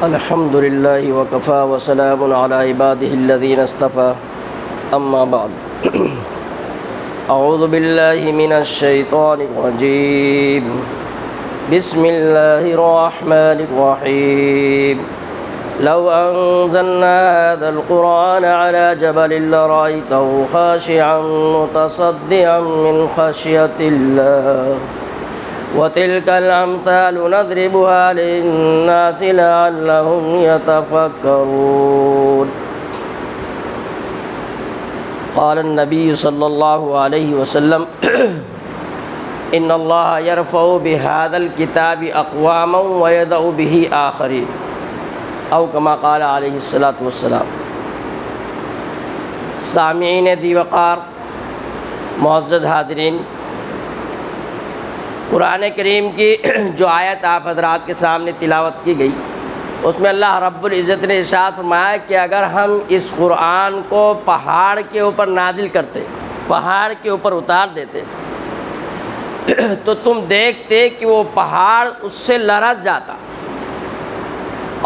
الحمد للہ وکفیٰ وسلام علی عبادہ الذین اصطفیٰ اما بعد اعوذ باللہ من الشیطان الرجیم بسم اللہ الرحمن الرحیم لو انزلنا هذا القرآن على جبل لرأيته خاشعا متصدعا من خشية الله وتلك الأمثال نضربها للناس لعلهم يتفكرون قال النبي صلى الله عليه وسلم إن الله يرفع بهذا الكتاب أقواما ويضع به آخرين او كما قال عليه الصلاة والسلام۔ سامعین دی وقار، معزز حاضرین، قرآن کریم کی جو آیت آپ حضرات کے سامنے تلاوت کی گئی، اس میں اللہ رب العزت نے ارشاد فرمایا کہ اگر ہم اس قرآن کو پہاڑ کے اوپر نازل کرتے، پہاڑ کے اوپر اتار دیتے، تو تم دیکھتے کہ وہ پہاڑ اس سے لرز جاتا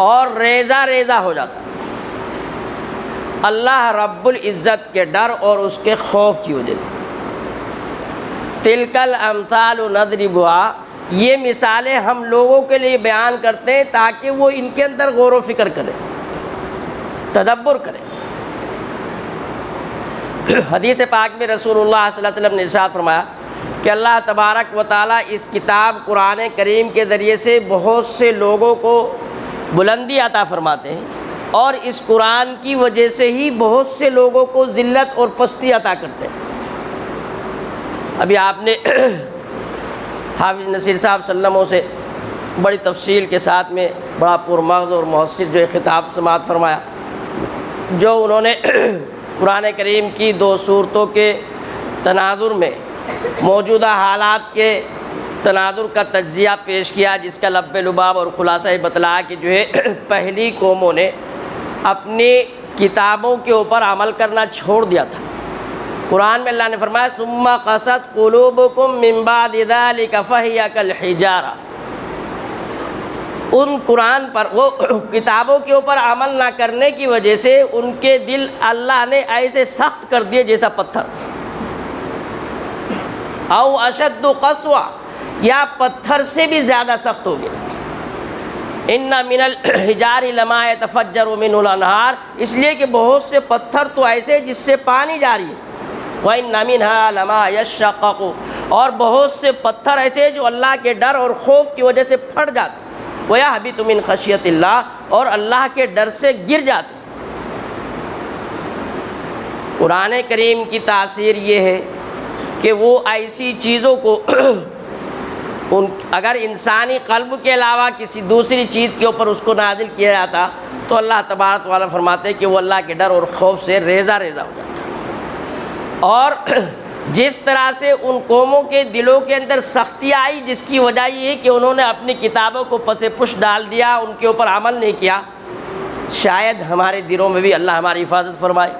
اور ریزہ ریزہ ہو جاتا، اللہ رب العزت کے ڈر اور اس کے خوف کی وجہ سے۔ تلک الامثال نضربها، یہ مثالیں ہم لوگوں کے لیے بیان کرتے ہیں تاکہ وہ ان کے اندر غور و فکر کریں، تدبر کریں۔ حدیث پاک میں رسول اللہ صلی اللہ علیہ وسلم نے ارشاد فرمایا کہ اللہ تبارک و تعالیٰ اس کتاب قرآن کریم کے ذریعے سے بہت سے لوگوں کو بلندی عطا فرماتے ہیں، اور اس قرآن کی وجہ سے ہی بہت سے لوگوں کو ذلت اور پستی عطا کرتے ہیں۔ ابھی آپ نے حافظ نصیر صاحب سلموں سے بڑی تفصیل کے ساتھ میں بڑا پرمغز اور مؤثر جو خطاب سماعت فرمایا، جو انہوں نے قرآن کریم کی دو صورتوں کے تناظر میں موجودہ حالات کے تناظر کا تجزیہ پیش کیا، جس کا لب لباب اور خلاصہ بتلایا کہ جو ہے پہلی قوموں نے اپنی کتابوں کے اوپر عمل کرنا چھوڑ دیا تھا۔ قرآن میں اللہ نے فرمایا ثم قست قلوبکم من بعد ذلک فہی کالحجارہ، ان قرآن پر، وہ کتابوں کے اوپر عمل نہ کرنے کی وجہ سے ان کے دل اللہ نے ایسے سخت کر دیے جیسا پتھر، او اشد قسوہ، یا پتھر سے بھی زیادہ سخت ہو گئے۔ ان من الحجار لما يتفجر منه الانہار، اس لیے کہ بہت سے پتھر تو ایسے جس سے پانی جاری ہے، وَإِنَّ مِنْهَا لَمَا يَشَّقَّقُ، اور بہت سے پتھر ایسے جو اللہ کے ڈر اور خوف کی وجہ سے پھٹ جاتے، وَيَهْبِطُ مِنْ خَشْيَةِ اللَّهِ، اور اللہ کے ڈر سے گر جاتے۔ قرآن کریم کی تاثیر یہ ہے کہ وہ ایسی چیزوں کو اگر انسانی قلب کے علاوہ کسی دوسری چیز کے اوپر اس کو نازل کیا جاتا تو اللہ تبارک و تعالیٰ فرماتے ہیں کہ وہ اللہ کے ڈر اور خوف سے ریزہ ریزہ ہو جاتا۔ اور جس طرح سے ان قوموں کے دلوں کے اندر سختی آئی، جس کی وجہ یہ ہے کہ انہوں نے اپنی کتابوں کو پس پش ڈال دیا، ان کے اوپر عمل نہیں کیا، شاید ہمارے دلوں میں بھی اللہ ہماری حفاظت فرمائے۔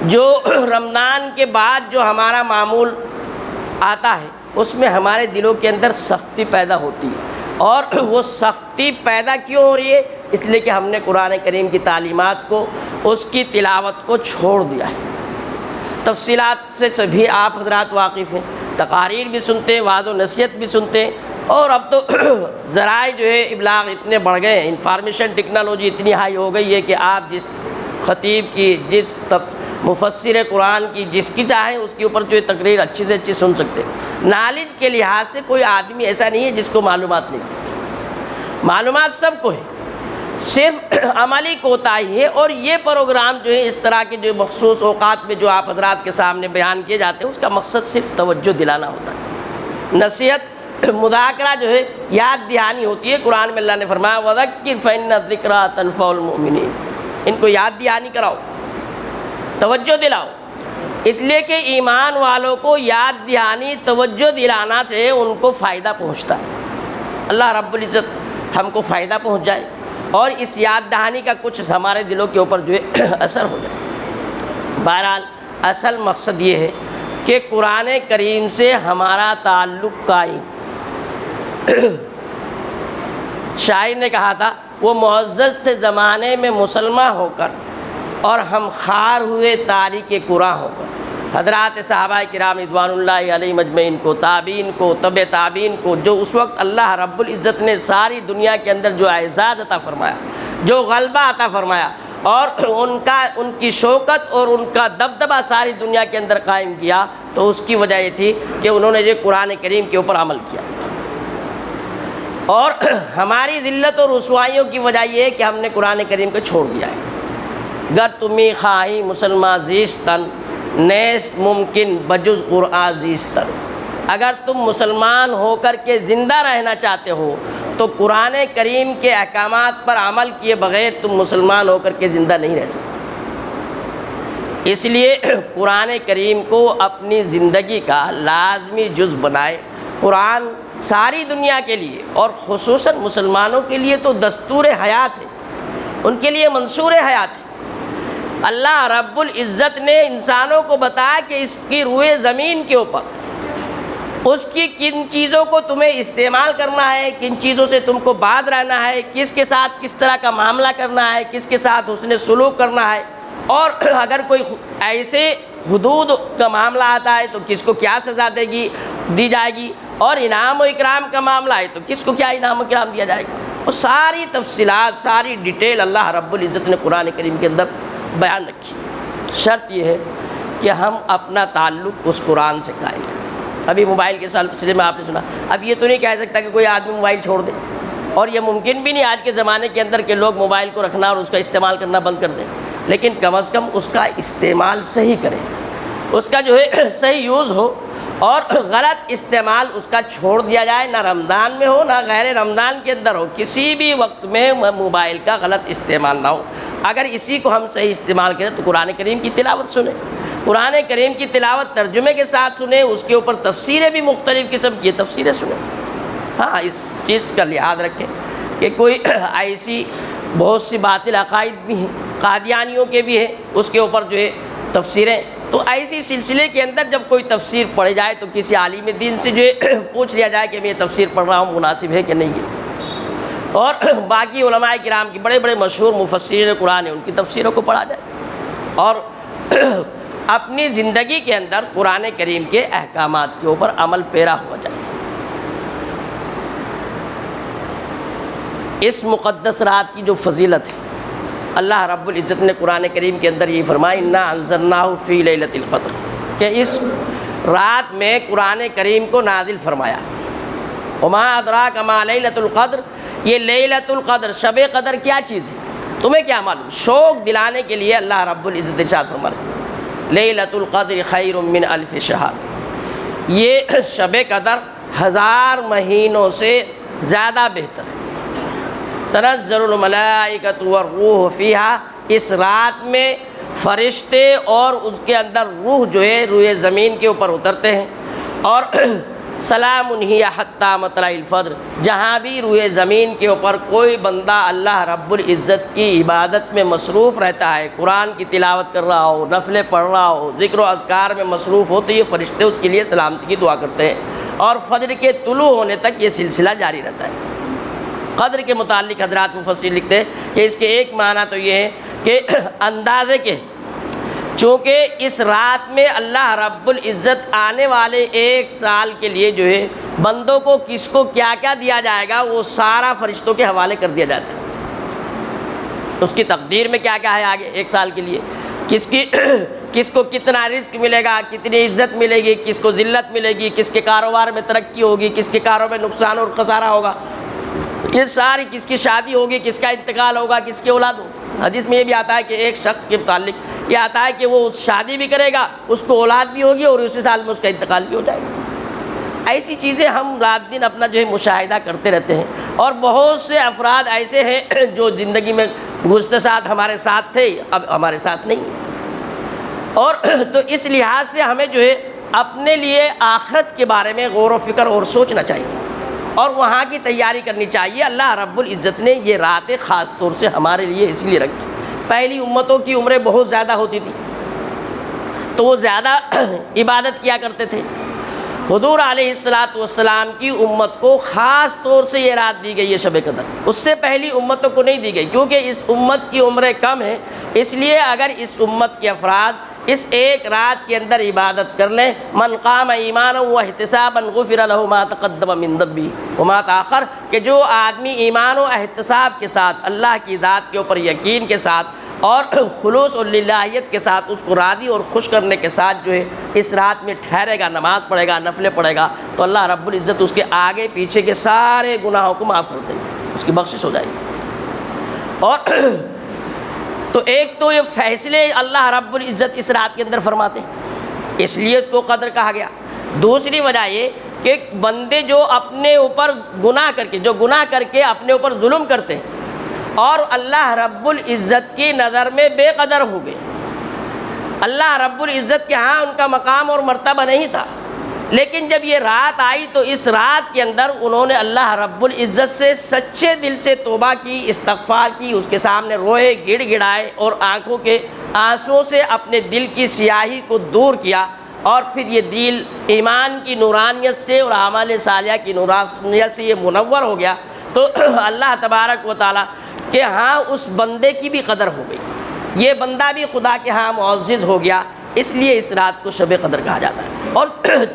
جو رمضان کے بعد جو ہمارا معمول آتا ہے اس میں ہمارے دلوں کے اندر سختی پیدا ہوتی ہے، اور وہ سختی پیدا کیوں ہو رہی ہے؟ اس لیے کہ ہم نے قرآن کریم کی تعلیمات کو، اس کی تلاوت کو چھوڑ دیا ہے۔ تفصیلات سے سبھی آپ حضرات واقف ہیں، تقاریر بھی سنتے ہیں، وعظ و نصیحت بھی سنتے ہیں، اور اب تو ذرائع جو ہے ابلاغ اتنے بڑھ گئے ہیں، انفارمیشن ٹیکنالوجی اتنی ہائی ہو گئی ہے کہ آپ جس خطیب کی، جس مفسر قرآن کی، جس کی چاہیں اس کے اوپر جو تقریر اچھی سے اچھی سن سکتے ہیں۔ نالج کے لحاظ سے کوئی آدمی ایسا نہیں ہے جس کو معلومات نہیں، معلومات سب کو ہے، صرف عملی کوتاہی ہے۔ اور یہ پروگرام جو ہے اس طرح کے جو مخصوص اوقات میں جو آپ حضرات کے سامنے بیان کیے جاتے ہیں، اس کا مقصد صرف توجہ دلانا ہوتا ہے، نصیحت، مذاکرہ جو ہے یاد دہانی ہوتی ہے۔ قرآن میں اللہ نے فرمایا وَذَكِّرْ فَإِنَّ الذِّكْرَىٰ تَنفَعُ الْمُؤْمِنِينَ، ان کو یاد دہانی کراؤ، توجہ دلاؤ، اس لیے کہ ایمان والوں کو یاد دہانی، توجہ دلانا سے ان کو فائدہ پہنچتا ہے۔ اللہ رب العزت ہم کو فائدہ پہنچ جائے اور اس یاد دہانی کا کچھ ہمارے دلوں کے اوپر جو ہے اثر ہو جائے۔ بہرحال اصل مقصد یہ ہے کہ قرآن کریم سے ہمارا تعلق قائم۔ شاعر نے کہا تھا وہ معزز تھے زمانے میں مسلمان ہو کر اور ہم خار ہوئے تاریک قرآن ہو کر۔ حضرات صحابہ کرام رضوان اللہ علیہ مجمعین کو، تابعین کو، تبع تابعین کو، جو اس وقت اللہ رب العزت نے ساری دنیا کے اندر جو اعزاز عطا فرمایا، جو غلبہ عطا فرمایا، اور ان کی شوکت اور ان کا دبدبہ ساری دنیا کے اندر قائم کیا، تو اس کی وجہ یہ تھی کہ انہوں نے یہ قرآن کریم کے اوپر عمل کیا۔ اور ہماری ذلت اور رسوائیوں کی وجہ یہ ہے کہ ہم نے قرآن کریم کو چھوڑ دیا ہے۔ گر تمہیں خواہی مسلمان زیستن، نیست ممکن بجز قرآن زیستن۔ اگر تم مسلمان ہو کر کے زندہ رہنا چاہتے ہو تو قرآن کریم کے احکامات پر عمل کیے بغیر تم مسلمان ہو کر کے زندہ نہیں رہ سکتے۔ اس لیے قرآن کریم کو اپنی زندگی کا لازمی جز بنائے۔ قرآن ساری دنیا کے لیے اور خصوصاً مسلمانوں کے لیے تو دستور حیات ہے، ان کے لیے منصور حیات ہے۔ اللہ رب العزت نے انسانوں کو بتایا کہ اس کی روئے زمین کے اوپر اس کی کن چیزوں کو تمہیں استعمال کرنا ہے، کن چیزوں سے تم کو باز رہنا ہے، کس کے ساتھ کس طرح کا معاملہ کرنا ہے، کس کے ساتھ حسن سلوک کرنا ہے، اور اگر کوئی ایسے حدود کا معاملہ آتا ہے تو کس کو کیا سزا دی جائے گی، اور انعام و اکرام کا معاملہ ہے تو کس کو کیا انعام و اکرام دیا جائے گا۔ وہ ساری تفصیلات، ساری ڈیٹیل اللہ رب العزت نے قرآن کریم کے اندر بیان رکھی۔ شرط یہ ہے کہ ہم اپنا تعلق اس قرآن سے قائم کریں۔ ابھی موبائل کے سلسلے میں آپ نے سنا، اب یہ تو نہیں کہہ سکتا کہ کوئی آدمی موبائل چھوڑ دے، اور یہ ممکن بھی نہیں آج کے زمانے کے اندر کہ لوگ موبائل کو رکھنا اور اس کا استعمال کرنا بند کر دیں، لیکن کم از کم اس کا استعمال صحیح کریں، اس کا جو ہے صحیح یوز ہو، اور غلط استعمال اس کا چھوڑ دیا جائے، نہ رمضان میں ہو نہ غیر رمضان کے اندر ہو، کسی بھی وقت میں موبائل کا غلط استعمال نہ ہو۔ اگر اسی کو ہم صحیح استعمال کریں تو قرآن کریم کی تلاوت سنیں، قرآن کریم کی تلاوت ترجمے کے ساتھ سنیں، اس کے اوپر تفسیریں بھی مختلف قسم کی تفسیریں سنیں۔ ہاں، اس چیز کا لحاظ رکھیں کہ کوئی ایسی بہت سی باطل عقائد بھی ہیں، قادیانیوں کے بھی ہیں، اس کے اوپر جو ہے تفسیریں، تو ایسی سلسلے کے اندر جب کوئی تفسیر پڑھی جائے تو کسی عالم دین سے جو ہے پوچھ لیا جائے کہ میں یہ تفسیر پڑھ رہا ہوں مناسب ہے کہ نہیں ہے، اور باقی علماء کرام کی بڑے بڑے مشہور مفسرین قرآن ہیں ان کی تفسیروں کو پڑھا جائے، اور اپنی زندگی کے اندر قرآن کریم کے احکامات کے اوپر عمل پیرا ہوا جائے۔ اس مقدس رات کی جو فضیلت ہے، اللہ رب العزت نے قرآن کریم کے اندر یہ فرمایا انا انزلناہ فی لیلۃ القدر، کہ اس رات میں قرآن کریم کو نازل فرمایا۔ وما ادراک ما لیلۃ القدر، یہ لیلۃ القدر شب قدر کیا چیز ہے تمہیں کیا معلوم؟ شوق دلانے کے لیے اللہ رب العزت ارشاد فرمایا لیلۃ القدر خیر من الف شہر، یہ شب قدر 1000 مہینوں سے زیادہ بہتر ہے۔ تنزل الملائکۃ والروح فیہا، اس رات میں فرشتے اور اس کے اندر روح جو ہے روئے زمین کے اوپر اترتے ہیں، اور سلام ہی حتی مطلع الفجر، جہاں بھی روئے زمین کے اوپر کوئی بندہ اللہ رب العزت کی عبادت میں مصروف رہتا ہے، قرآن کی تلاوت کر رہا ہو، نفلیں پڑھ رہا ہو، ذکر و اذکار میں مصروف ہو، تو یہ فرشتے اس کے لیے سلامتی کی دعا کرتے ہیں، اور فجر کے طلوع ہونے تک یہ سلسلہ جاری رہتا ہے۔ قدر کے متعلق حضرات مفسر لکھتے ہیں کہ اس کے ایک معنی تو یہ ہے کہ اندازے کے، چونکہ اس رات میں اللہ رب العزت آنے والے 1 سال کے لیے جو ہے بندوں کو کس کو کیا کیا دیا جائے گا وہ سارا فرشتوں کے حوالے کر دیا جاتا ہے۔ اس کی تقدیر میں کیا کیا ہے آگے 1 سال کے لیے، کس کو کتنا رزق ملے گا، کتنی عزت ملے گی، کس کو ذلت ملے گی، کس کے کاروبار میں ترقی ہوگی، کس کے کاروبار میں نقصان اور خسارہ ہوگا، یہ ساری، کس کی شادی ہوگی، کس کا انتقال ہوگا، کس کی اولاد ہوگی۔ حدیث میں یہ بھی آتا ہے کہ ایک شخص کے متعلق یہ آتا ہے کہ وہ شادی بھی کرے گا، اس کو اولاد بھی ہوگی، اور اسی سال میں اس کا انتقال بھی ہو جائے گا۔ ایسی چیزیں ہم رات دن اپنا جو ہے مشاہدہ کرتے رہتے ہیں، اور بہت سے افراد ایسے ہیں جو زندگی میں گزشتہ سال ہمارے ساتھ تھے، اب ہمارے ساتھ نہیں ہیں، اور تو اس لحاظ سے ہمیں جو ہے اپنے لیے آخرت کے بارے میں غور و فکر اور سوچنا چاہیے، اور وہاں کی تیاری کرنی چاہیے۔ اللہ رب العزت نے یہ راتیں خاص طور سے ہمارے لیے اس لیے رکھی۔ پہلی امتوں کی عمریں بہت زیادہ ہوتی تھی تو وہ زیادہ عبادت کیا کرتے تھے، حضور علیہ الصلاۃ والسلام کی امت کو خاص طور سے یہ رات دی گئی ہے شب قدر، اس سے پہلی امتوں کو نہیں دی گئی، کیونکہ اس امت کی عمریں کم ہیں، اس لیے اگر اس امت کے افراد اس ایک رات کے اندر عبادت کر لیں، من قام ایمانا و احتسابا غفر له ما تقدم من ذنبه وما تاخر، کہ جو آدمی ایمان و احتساب کے ساتھ، اللہ کی ذات کے اوپر یقین کے ساتھ اور خلوص اور للہیت کے ساتھ اس کو راضی اور خوش کرنے کے ساتھ جو ہے اس رات میں ٹھہرے گا، نماز پڑھے گا، نفلیں پڑھے گا، تو اللہ رب العزت اس کے آگے پیچھے کے سارے گناہوں کو معاف کر دیں گے، اس کی بخشش ہو جائے گی۔ اور تو ایک تو یہ فیصلے اللہ رب العزت اس رات کے اندر فرماتے ہیں، اس لیے اس کو قدر کہا گیا۔ دوسری وجہ یہ کہ بندے جو اپنے اوپر گناہ کر کے اپنے اوپر ظلم کرتے ہیں اور اللہ رب العزت کی نظر میں بے قدر ہو گئے، اللہ رب العزت کے ہاں ان کا مقام اور مرتبہ نہیں تھا، لیکن جب یہ رات آئی تو اس رات کے اندر انہوں نے اللہ رب العزت سے سچے دل سے توبہ کی، استغفار کی، اس کے سامنے روئے، گڑ گڑائے اور آنکھوں کے آنسوں سے اپنے دل کی سیاہی کو دور کیا، اور پھر یہ دل ایمان کی نورانیت سے اور اعمال صالحہ کی نورانیت سے یہ منور ہو گیا، تو اللہ تبارک و تعالیٰ کہ ہاں اس بندے کی بھی قدر ہو گئی، یہ بندہ بھی خدا کے ہاں معزز ہو گیا، اس لیے اس رات کو شب قدر کہا جاتا ہے۔ اور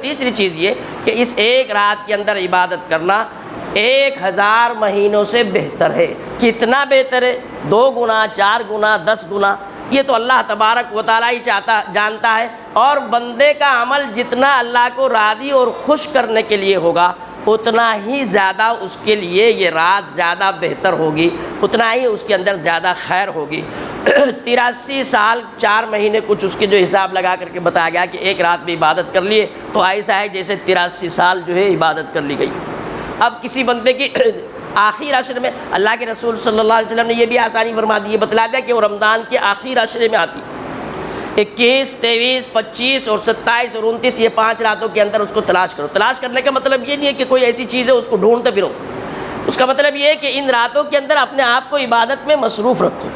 تیسری چیز یہ کہ اس ایک رات کے اندر عبادت کرنا 1000 مہینوں سے بہتر ہے۔ کتنا بہتر ہے؟ 2 گنا، 4 گنا، 10 گنا، یہ تو اللہ تبارک و تعالیٰ ہی جانتا ہے، اور بندے کا عمل جتنا اللہ کو راضی اور خوش کرنے کے لیے ہوگا اتنا ہی زیادہ اس کے لیے یہ رات زیادہ بہتر ہوگی، اتنا ہی اس کے اندر زیادہ خیر ہوگی۔ 83 سال 4 مہینے کچھ اس کے جو حساب لگا کر کے بتایا گیا کہ ایک رات میں عبادت کر لیے تو ایسا ہے جیسے 83 سال جو ہے عبادت کر لی گئی۔ اب کسی بندے کی آخری عشر میں، اللہ کے رسول صلی اللہ علیہ وسلم نے یہ بھی آسانی فرما دی، یہ بتلا دیا کہ وہ رمضان کے آخری عشرے میں آتی، 21، 23، 25 اور 27 اور 29، یہ 5 راتوں کے اندر اس کو تلاش کرو۔ تلاش کرنے کا مطلب یہ نہیں ہے کہ کوئی ایسی چیز ہے اس کو ڈھونڈتے پھرو، اس کا مطلب یہ ہے کہ ان راتوں کے اندر اپنے آپ کو عبادت میں مصروف رکھو۔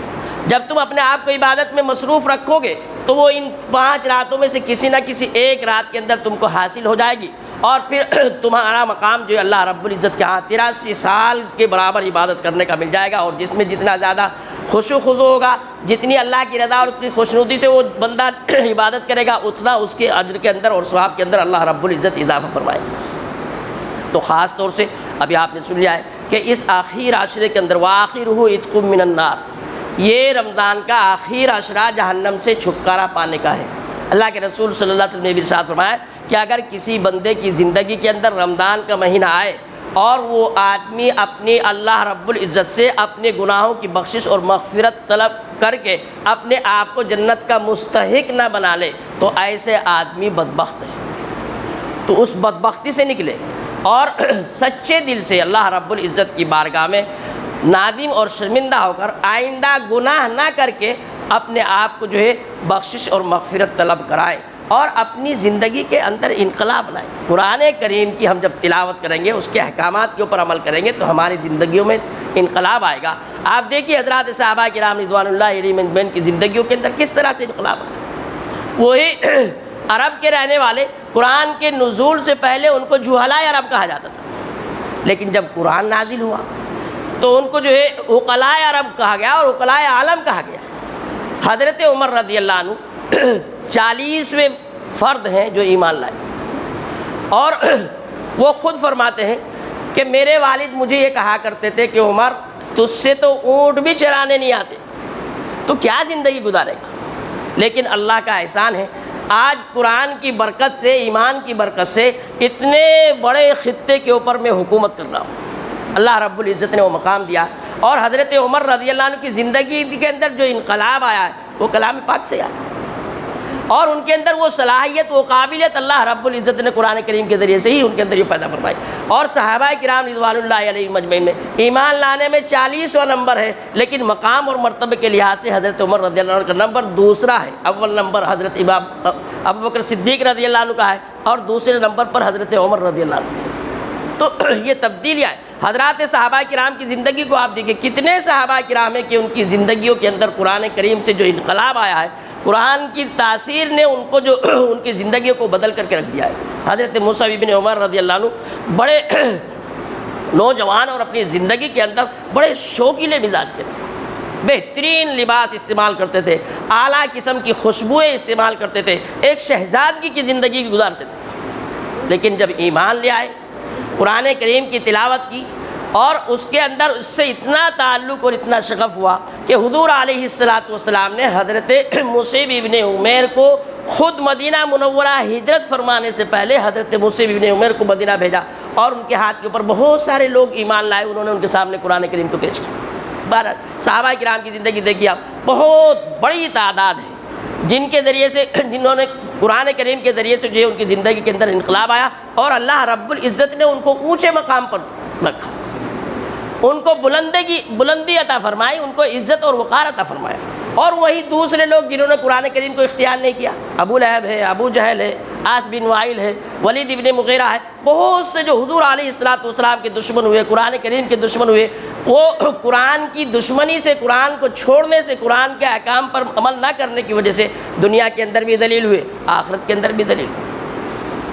جب تم اپنے آپ کو عبادت میں مصروف رکھو گے تو وہ ان 5 راتوں میں سے کسی نہ کسی ایک رات کے اندر تم کو حاصل ہو جائے گی، اور پھر تمہارا مقام جو ہے اللہ رب العزت کے ہاں 83 سال کے برابر عبادت کرنے کا مل جائے گا، اور جس میں جتنا زیادہ خشوع و خضوع ہوگا، جتنی اللہ کی رضا اور اتنی خوشنودی سے وہ بندہ عبادت کرے گا، اتنا اس کے اجر کے اندر اور ثواب کے اندر اللہ رب العزت اضافہ فرمائے گا۔ تو خاص طور سے ابھی آپ نے سن لیا ہے کہ اس آخر عشرے کے اندر وآخرہ عتق من النار، یہ رمضان کا آخر عشرہ جہنم سے چھٹکارا پانے کا ہے۔ اللہ کے رسول صلی اللہ علیہ وسلم نے بھی ارشاد فرمایا کہ اگر کسی بندے کی زندگی کے اندر رمضان کا مہینہ آئے اور وہ آدمی اپنی اللہ رب العزت سے اپنے گناہوں کی بخشش اور مغفرت طلب کر کے اپنے آپ کو جنت کا مستحق نہ بنا لے تو ایسے آدمی بدبخت ہے۔ تو اس بدبختی سے نکلے اور سچے دل سے اللہ رب العزت کی بارگاہ میں نادم اور شرمندہ ہو کر آئندہ گناہ نہ کر کے اپنے آپ کو جو ہے بخشش اور مغفرت طلب کرائے اور اپنی زندگی کے اندر انقلاب لائے۔ قرآن کریم کی ہم جب تلاوت کریں گے، اس کے احکامات کے اوپر عمل کریں گے تو ہماری زندگیوں میں انقلاب آئے گا۔ آپ دیکھیے حضرات صحابہ کرام رضوان اللہ علیہم اجمعین کی زندگیوں کے اندر کس طرح سے انقلاب آئے۔ وہی عرب کے رہنے والے، قرآن کے نزول سے پہلے ان کو جہلاء عرب کہا جاتا تھا، لیکن جب قرآن نازل ہوا تو ان کو جو ہے عقلاء عرب کہا گیا اور عقلاء عالم کہا گیا۔ حضرت عمر رضی اللہ عنہ 40ویں فرد ہیں جو ایمان لائے، اور وہ خود فرماتے ہیں کہ میرے والد مجھے یہ کہا کرتے تھے کہ عمر تجھ سے تو اونٹ بھی چرانے نہیں آتے، تو کیا زندگی گزارے گا؟ لیکن اللہ کا احسان ہے، آج قرآن کی برکت سے، ایمان کی برکت سے اتنے بڑے خطے کے اوپر میں حکومت کر رہا ہوں۔ اللہ رب العزت نے وہ مقام دیا، اور حضرت عمر رضی اللہ عنہ کی زندگی کے اندر جو انقلاب آیا ہے وہ کلام پاک سے آیا، اور ان کے اندر وہ صلاحیت، وہ قابلیت اللہ رب العزت نے قرآن کریم کے ذریعے سے ہی ان کے اندر یہ پیدا فرمائی۔ اور صحابہ کرام رضوان اللہ علیہم اجمعین میں ایمان لانے میں 40واں نمبر ہے، لیکن مقام اور مرتبے کے لحاظ سے حضرت عمر رضی اللہ عنہ کا نمبر دوسرا ہے۔ اول نمبر حضرت ابوبکر صدیق رضی اللہ عنہ کا ہے، اور دوسرے نمبر پر حضرت عمر رضی اللہ عنہ۔ تو یہ تبدیلیاں ہیں۔ حضرات صحابہ کرام کی زندگی کو آپ دیکھیں، کتنے صحابہ کرام ہیں کہ ان کی زندگیوں کے اندر قرآن کریم سے جو انقلاب آیا ہے قرآن کی تاثیر نے ان کو جو ان کی زندگیوں کو بدل کر کے رکھ دیا ہے۔ حضرت مصعب بن عمر رضی اللہ عنہ بڑے نوجوان اور اپنی زندگی کے اندر بڑے شوقیلے مزاج کے تھے، بہترین لباس استعمال کرتے تھے، اعلیٰ قسم کی خوشبوئیں استعمال کرتے تھے، ایک شہزادگی کی زندگی گزارتے تھے۔ لیکن جب ایمان لے آئے، قرآن کریم کی تلاوت کی، اور اس کے اندر اس سے اتنا تعلق اور اتنا شغف ہوا کہ حضور علیہ السلام نے حضرت مصعب ابن عمیر کو خود مدینہ منورہ ہجرت فرمانے سے پہلے حضرت مصعب ابن عمیر کو مدینہ بھیجا، اور ان کے ہاتھ کے اوپر بہت سارے لوگ ایمان لائے، انہوں نے ان کے سامنے قرآن کریم کو پیش کیا۔ بہرحال صحابہ کرام کی زندگی دیکھیے آپ، بہت بڑی تعداد ہے جن کے ذریعے سے، جنہوں نے قرآن کریم کے ذریعے سے جو ہے ان کی زندگی کے اندر انقلاب آیا، اور اللہ رب العزت نے ان کو اونچے مقام پر رکھا، ان کو بلندی عطا فرمائی، ان کو عزت اور وقار عطا فرمایا۔ اور وہی دوسرے لوگ جنہوں نے قرآن کریم کو اختیار نہیں کیا، ابو لہب ہے، ابو جہل ہے، عاص بن وائل ہے، ولید ابن مغیرہ ہے، بہت سے جو حضور علیہ السلام کے دشمن ہوئے، قرآن کریم کے دشمن ہوئے، وہ قرآن کی دشمنی سے، قرآن کو چھوڑنے سے، قرآن کے احکام پر عمل نہ کرنے کی وجہ سے دنیا کے اندر بھی ذلیل ہوئے، آخرت کے اندر بھی ذلیل ہوئے۔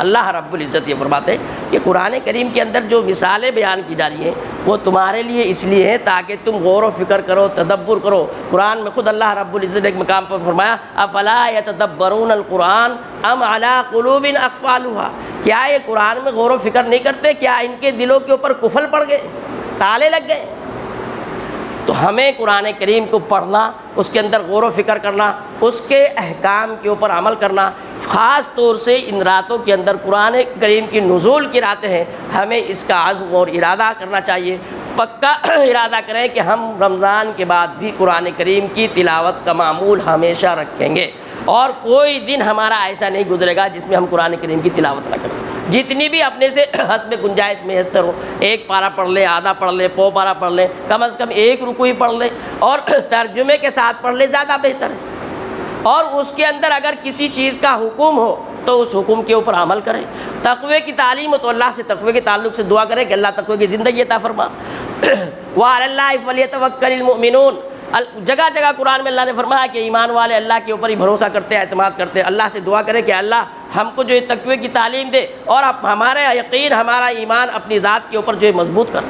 اللہ رب العزت یہ فرماتے ہیں کہ قرآن کریم کے اندر جو مثالیں بیان کی جا رہی ہیں وہ تمہارے لیے اس لیے ہیں تاکہ تم غور و فکر کرو، تدبر کرو۔ قرآن میں خود اللہ رب العزت نے ایک مقام پر فرمایا افلا یتدبرون القرآن ام علی قلوب اقفالها، کیا یہ قرآن میں غور و فکر نہیں کرتے؟ کیا ان کے دلوں کے اوپر قفل پڑ گئے، تالے لگ گئے؟ تو ہمیں قرآن کریم کو پڑھنا، اس کے اندر غور و فکر کرنا، اس کے احکام کے اوپر عمل کرنا، خاص طور سے ان راتوں کے اندر قرآن کریم کی نزول کی راتیں ہیں، ہمیں اس کا عزم اور ارادہ کرنا چاہیے، پکا ارادہ کریں کہ ہم رمضان کے بعد بھی قرآن کریم کی تلاوت کا معمول ہمیشہ رکھیں گے، اور کوئی دن ہمارا ایسا نہیں گزرے گا جس میں ہم قرآن کریم کی تلاوت نہ کریں۔ جتنی بھی اپنے سے حسب گنجائش میسر ہو، ایک پارہ پڑھ لیں، آدھا پڑھ لیں، پو پارہ پڑھ لیں، کم از کم ایک رکوع ہی پڑھ لیں، اور ترجمے کے ساتھ پڑھ لیں، زیادہ بہتر ہے۔ اور اس کے اندر اگر کسی چیز کا حکم ہو تو اس حکم کے اوپر عمل کریں۔ تقوی کی تعلیم ہو تو اللہ سے تقوی کے تعلق سے دعا کریں کہ اللہ تقوی کی زندگی عطا فرما۔ وعلی اللہ فلیتوکل المؤمنون، جگہ جگہ قرآن میں اللہ نے فرمایا کہ ایمان والے اللہ کے اوپر ہی بھروسہ کرتے ہیں، اعتماد کرتے ہیں۔ اللہ سے دعا کریں کہ اللہ ہم کو جو ہے تقوی کی تعلیم دے، اور ہمارا یقین، ہمارا ایمان اپنی ذات کے اوپر جو ہے مضبوط کر۔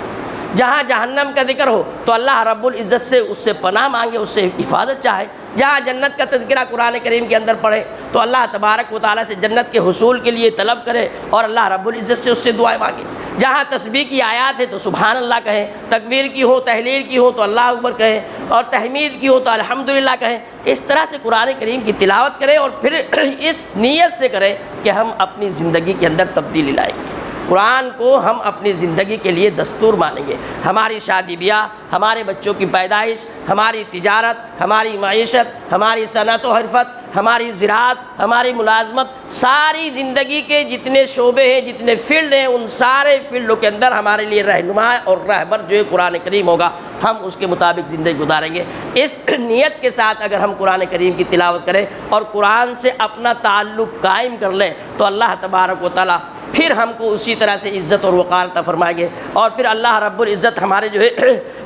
جہاں جہنم کا ذکر ہو تو اللہ رب العزت سے اس سے پناہ مانگے، اس سے حفاظت چاہے۔ جہاں جنت کا تذکرہ قرآن کریم کے اندر پڑھے تو اللہ تبارک و تعالیٰ سے جنت کے حصول کے لیے طلب کرے، اور اللہ رب العزت سے اس سے دعائیں مانگے۔ جہاں تسبیح کی آیات ہے تو سبحان اللہ کہیں، تکبیر کی ہو، تحلیل کی ہو تو اللہ اکبر کہیں، اور تحمید کی ہو تو الحمدللہ کہیں۔ اس طرح سے قرآن کریم کی تلاوت کریں، اور پھر اس نیت سے کریں کہ ہم اپنی زندگی کے اندر تبدیلی لائیں گے، قرآن کو ہم اپنی زندگی کے لیے دستور مانیں گے۔ ہماری شادی بیاہ، ہمارے بچوں کی پیدائش، ہماری تجارت، ہماری معیشت، ہماری صنعت و حرفت، ہماری زراعت، ہماری ملازمت، ساری زندگی کے جتنے شعبے ہیں، جتنے فیلڈ ہیں، ان سارے فیلڈوں کے اندر ہمارے لیے رہنما اور رہبر جو ہے قرآن کریم ہوگا، ہم اس کے مطابق زندگی گزاریں گے۔ اس نیت کے ساتھ اگر ہم قرآن کریم کی تلاوت کریں اور قرآن سے اپنا تعلق قائم کر لیں تو اللہ تبارک و تعالیٰ پھر ہم کو اسی طرح سے عزت اور وقار عطا فرمائیں گے، اور پھر اللہ رب العزت ہمارے جو ہے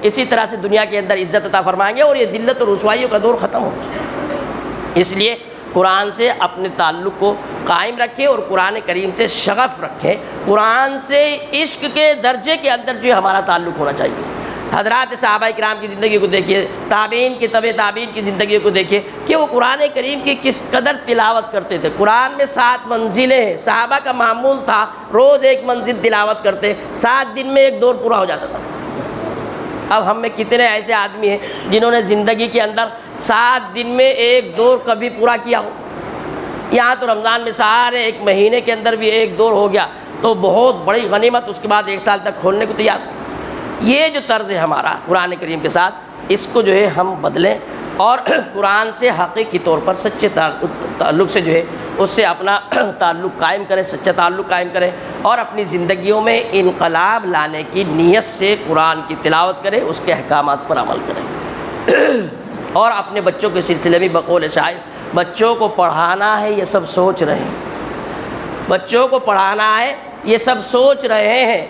اسی طرح سے دنیا کے اندر عزت عطا فرمائیں گے، اور یہ ذلت اور رسوائیوں کا دور ختم ہوگا۔ اس لیے قرآن سے اپنے تعلق کو قائم رکھیں اور قرآن کریم سے شغف رکھیں، قرآن سے عشق کے درجے کے اندر جو ہمارا تعلق ہونا چاہیے۔ حضرات صحابہ کرام کی زندگی کو دیکھیے، تابعین کی تابعین کی زندگی کو دیکھیے کہ وہ قرآن کریم کی کس قدر تلاوت کرتے تھے۔ قرآن میں 7 منزلیں ہیں، صحابہ کا معمول تھا روز ایک منزل تلاوت کرتے، 7 دن میں ایک دور پورا ہو جاتا تھا۔ اب ہم میں کتنے ایسے آدمی ہیں جنہوں نے زندگی کے اندر 7 دن میں ایک دور کبھی پورا کیا ہو؟ یہاں تو رمضان میں سارے ایک مہینے کے اندر بھی ایک دور ہو گیا تو بہت بڑی غنیمت، اس کے بعد 1 سال تک کھولنے کو تیار۔ یہ جو طرز ہے ہمارا قرآن کریم کے ساتھ، اس کو جو ہے ہم بدلیں، اور قرآن سے حقیقی طور پر سچے تعلق سے جو ہے اس سے اپنا تعلق قائم کریں، سچا تعلق قائم کریں، اور اپنی زندگیوں میں انقلاب لانے کی نیت سے قرآن کی تلاوت کریں، اس کے احکامات پر عمل کریں۔ اور اپنے بچوں کے سلسلے میں بقول شاعر، بچوں کو پڑھانا ہے یہ سب سوچ رہے ہیں، بچوں کو پڑھانا ہے یہ سب سوچ رہے ہیں،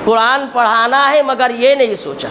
قرآن پڑھانا ہے مگر یہ نہیں سوچا،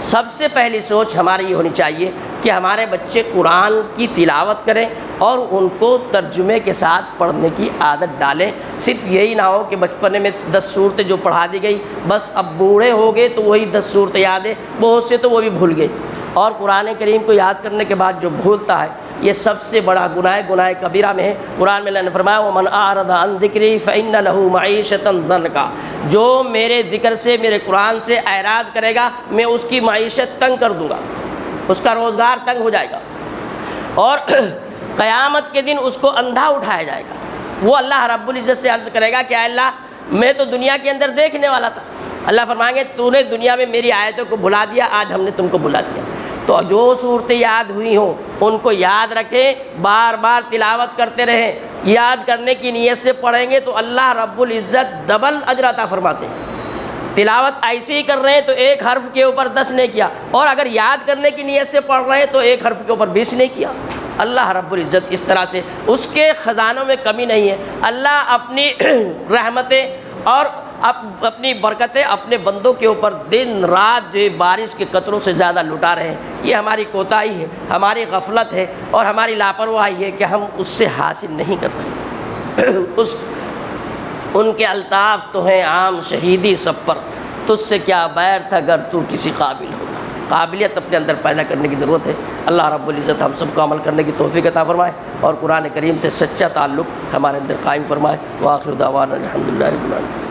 سب سے پہلی سوچ ہماری یہ ہونی چاہیے کہ ہمارے بچے قرآن کی تلاوت کریں اور ان کو ترجمے کے ساتھ پڑھنے کی عادت ڈالیں۔ صرف یہی نہ ہو کہ بچپنے میں 10 صورتیں جو پڑھا دی گئی بس اب بوڑھے ہو گئے تو وہی 10 صورتیں یاد ہے، بہت سے تو وہ بھی بھول گئے۔ اور قرآن کریم کو یاد کرنے کے بعد جو بھولتا ہے یہ سب سے بڑا گناہ کبیرہ میں ہے۔ قرآن میں اللہ نے فرمایا وَمَنْ أَعْرَضَ عَنْ ذِكْرِي فَإِنَّ لَهُ مَعِيشَةً ضَنْكًا، جو میرے ذکر سے، میرے قرآن سے اعراض کرے گا میں اس کی معیشت تنگ کر دوں گا، اس کا روزگار تنگ ہو جائے گا، اور قیامت کے دن اس کو اندھا اٹھایا جائے گا۔ وہ اللہ رب العزت سے عرض کرے گا کہ اے اللہ میں تو دنیا کے اندر دیکھنے والا تھا، اللہ فرمائیں گے تو نے دنیا میں میری آیتوں کو بھلا دیا، آج ہم نے تم کو بھلا دیا۔ تو جو صورتیں یاد ہوئی ہوں ان کو یاد رکھیں، بار بار تلاوت کرتے رہیں، یاد کرنے کی نیت سے پڑھیں گے تو اللہ رب العزت ڈبل اجر عطا فرماتے ہیں۔ تلاوت ایسے ہی کر رہے ہیں تو ایک حرف کے اوپر 10 نے کیا، اور اگر یاد کرنے کی نیت سے پڑھ رہے ہیں تو ایک حرف کے اوپر 20 نے کیا۔ اللہ رب العزت اس طرح سے، اس کے خزانوں میں کمی نہیں ہے۔ اللہ اپنی رحمتیں اور اپنی برکتیں اپنے بندوں کے اوپر دن رات جو بارش کے قطروں سے زیادہ لٹا رہے ہیں۔ یہ ہماری کوتاہی ہے، ہماری غفلت ہے اور ہماری لاپرواہی ہے کہ ہم اس سے حاصل نہیں کرتے۔ ان کے الطاف تو ہیں عام شہیدی سب پر، تجھ سے کیا بیر تھا گر تو کسی قابل ہوگا۔ قابلیت اپنے اندر پیدا کرنے کی ضرورت ہے۔ اللہ رب العزت ہم سب کو عمل کرنے کی توفیق عطا فرمائے اور قرآن کریم سے سچا تعلق ہمارے اندر قائم فرمائے۔ وآخر دعوانا الحمدللہ رب العالمین۔